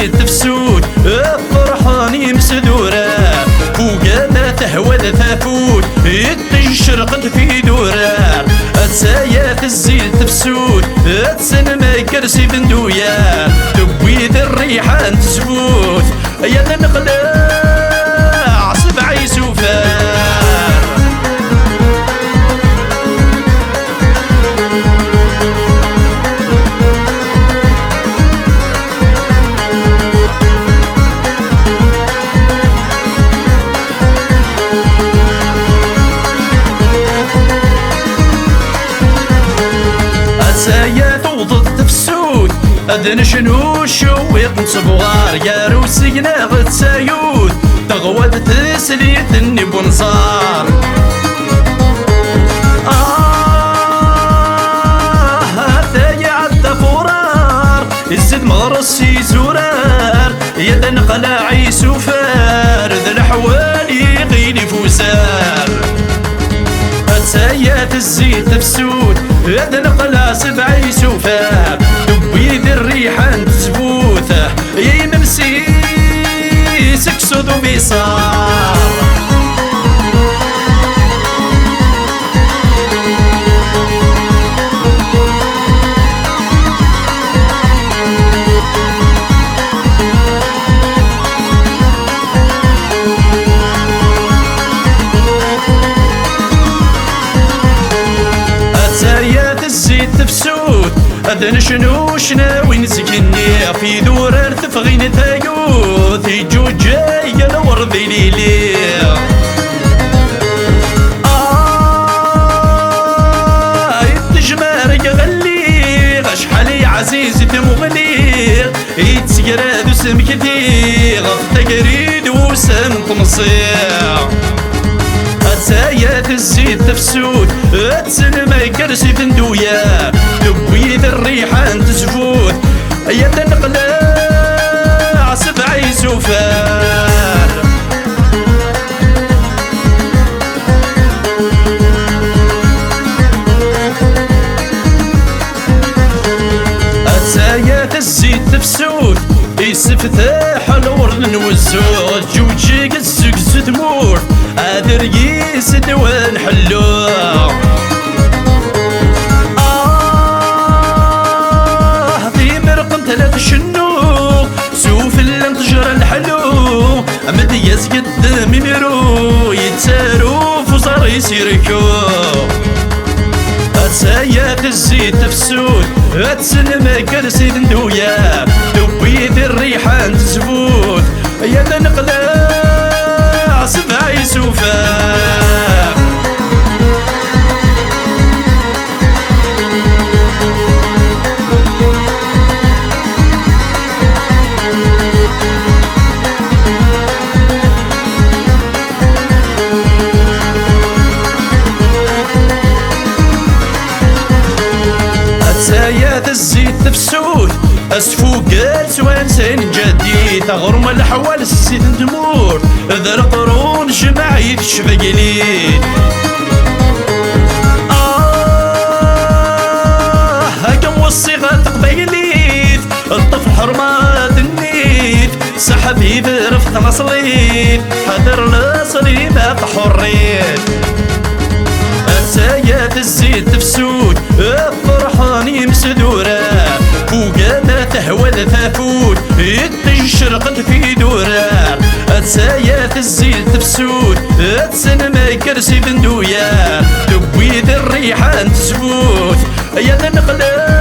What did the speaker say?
الزيت تفسود فرحاني مسدورة فوقنا تهوى الثافوت يتشرقت في دورة السايات الزيت تفسود تسن ما يكرسي بندويا تبويد الريحان تسبوت يا تنقلع سبع يسوفان سايات وضد تفسود أدن شنو شويق نصبغار يا روسينا غد سايود تغواد تسليت اني بنصار هذا يعد فرار الزد مغرسي زرار يد نقلع يسوفار ذا الحوالي غيلي فوسار سايات الزيت تفسود هذا نقلع سبع يسوفا تبيد الريحان تزبوثه يا ممسي سكسود وبيصار تفسود أذن شنو شناوي نسكني في دور تفغين تايوث يجو جاي الورد ليلي التجمار يغلي غشحالي عزيزي تمغلي يتسقراد وسم كثير تقريد وسم تمصير سايات الزيت تفسود تسن ما يكرسي فندويا تبويد الريحان تزفوت يا تنقلع سبع يسوفان سايات الزيت تفسود يسفتح الورد نوزو جوجي قزق تمور أدرقيس دوان حلو في مرقم ثلاث شنو سوف اللي تجرى الحلو مدياس قدام يمرو يتسارو فصار يسيركو سايات الزيت تفسود تسن ما كرسي ندويا تبيد الريحان تزبوت يا تنقلع سبع يسوفان سايات الزيت تفسود أسفوق سوانسين جديد غرم الحوال السيد تمور ذر قرون جماعي الشبقليد هاكم والصيغة تقبيليد الطفل حرمات النيد سحبي برفت مصليد حذر لصلي ما تحريد سايات الزيت تفسود فرحاني مسدورة فوقنا تهوى الثافوت يتشرقت في دورة سايات الزيت تفسود تسن ما يكرسي بندويا تبويد الريحان تسبوت يا تنقلب